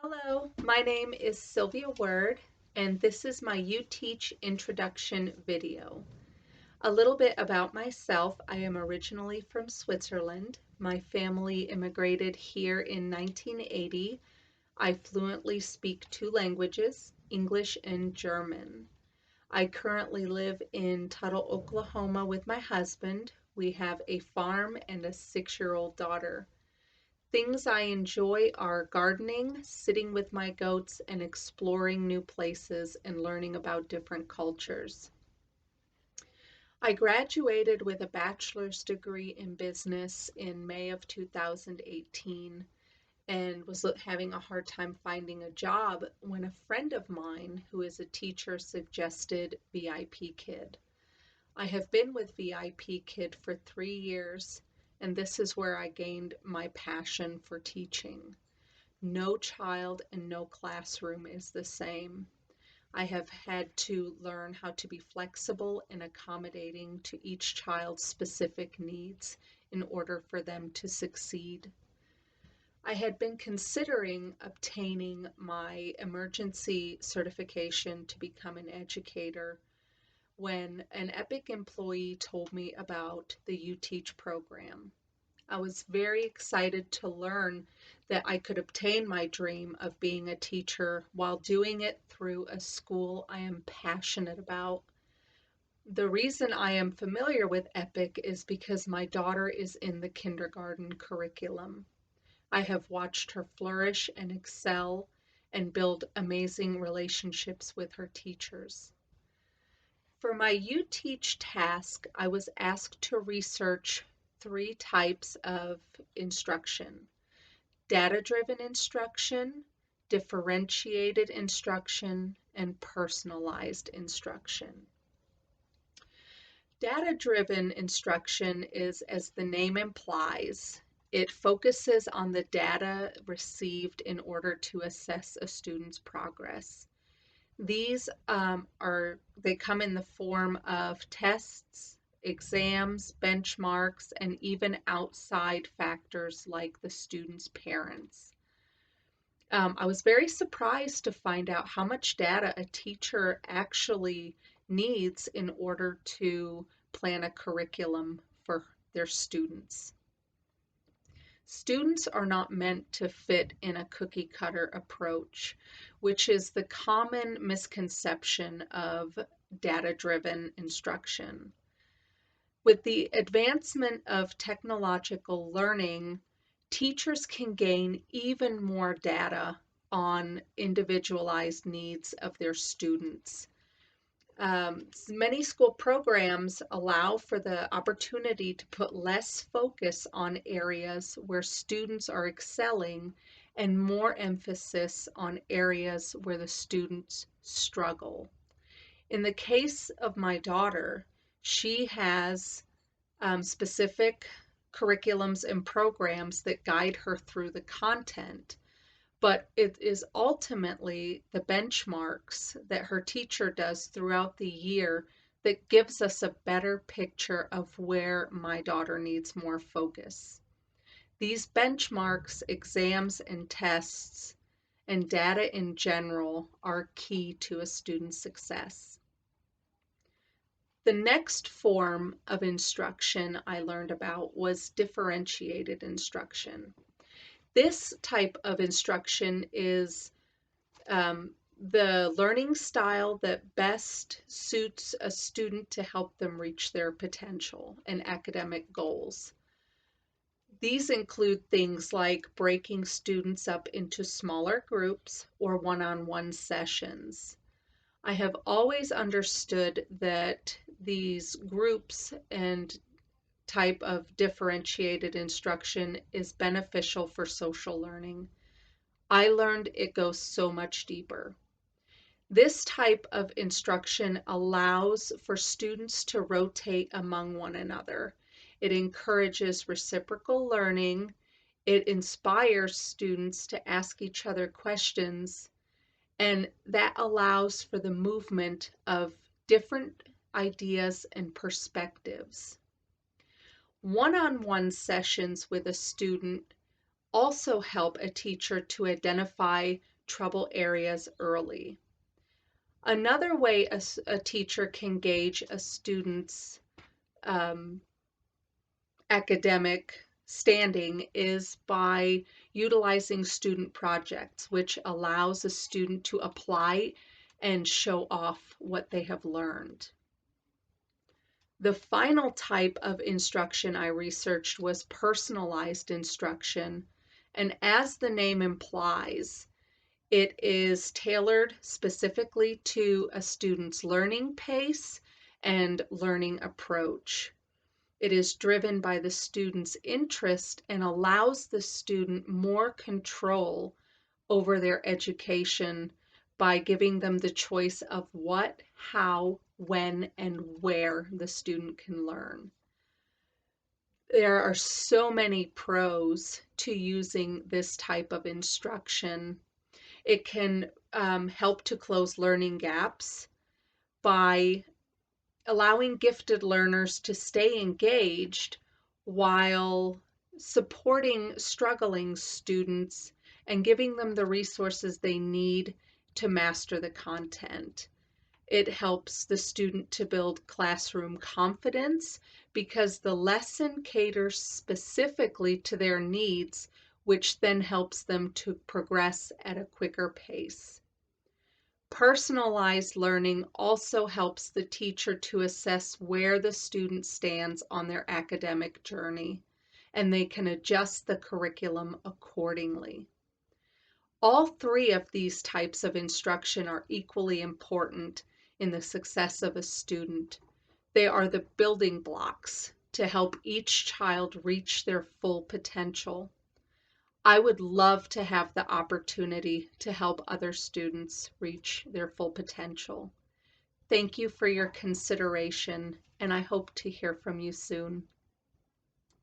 Hello, my name is Sylvia Word, and this is my UTEACH introduction video. A little bit about myself. I am originally from Switzerland. My family immigrated here in 1980. I fluently speak two languages, English and German. I currently live in Tuttle, Oklahoma with my husband. We have a farm and a 6-year-old daughter. Things I enjoy are gardening, sitting with my goats, and exploring new places and learning about different cultures. I graduated with a bachelor's degree in business in May of 2018 and was having a hard time finding a job when a friend of mine who is a teacher suggested VIP Kid. I have been with VIP Kid for 3 years, and this is where I gained my passion for teaching. No child and no classroom is the same. I have had to learn how to be flexible and accommodating to each child's specific needs in order for them to succeed. I had been considering obtaining my emergency certification to become an educator when an EPIC employee told me about the UTEACH program. I was very excited to learn that I could obtain my dream of being a teacher while doing it through a school I am passionate about. The reason I am familiar with EPIC is because my daughter is in the kindergarten curriculum. I have watched her flourish and excel and build amazing relationships with her teachers. For my UTEACH task, I was asked to research three types of instruction: data-driven instruction, differentiated instruction, and personalized instruction. Data-driven instruction is, as the name implies, it focuses on the data received in order to assess a student's progress. These they come in the form of tests, exams, benchmarks, and even outside factors like the student's parents. I was very surprised to find out how much data a teacher actually needs in order to plan a curriculum for their students. Students are not meant to fit in a cookie cutter approach, which is the common misconception of data-driven instruction. With the advancement of technological learning, teachers can gain even more data on individualized needs of their students. Many school programs allow for the opportunity to put less focus on areas where students are excelling and more emphasis on areas where the students struggle. In the case of my daughter, she has specific curriculums and programs that guide her through the content, but it is ultimately the benchmarks that her teacher does throughout the year that gives us a better picture of where my daughter needs more focus. These benchmarks, exams, and tests, and data in general are key to a student's success. The next form of instruction I learned about was differentiated instruction. This type of instruction is the learning style that best suits a student to help them reach their potential and academic goals. These include things like breaking students up into smaller groups or one-on-one sessions. I have always understood that these groups and type of differentiated instruction is beneficial for social learning. I learned it goes so much deeper. This type of instruction allows for students to rotate among one another. It encourages reciprocal learning. It inspires students to ask each other questions, and that allows for the movement of different ideas and perspectives. One-on-one sessions with a student also help a teacher to identify trouble areas early. Another way a teacher can gauge a student's um, academic standing is by utilizing student projects, which allows a student to apply and show off what they have learned. The final type of instruction I researched was personalized instruction, and as the name implies, it is tailored specifically to a student's learning pace and learning approach. It is driven by the student's interest and allows the student more control over their education by giving them the choice of what, how, when, and where the student can learn. There are so many pros to using this type of instruction. It can help to close learning gaps by allowing gifted learners to stay engaged while supporting struggling students and giving them the resources they need to master the content. It helps the student to build classroom confidence because the lesson caters specifically to their needs, which then helps them to progress at a quicker pace. Personalized learning also helps the teacher to assess where the student stands on their academic journey, and they can adjust the curriculum accordingly. All three of these types of instruction are equally important in the success of a student. They are the building blocks to help each child reach their full potential. I would love to have the opportunity to help other students reach their full potential. Thank you for your consideration, and I hope to hear from you soon.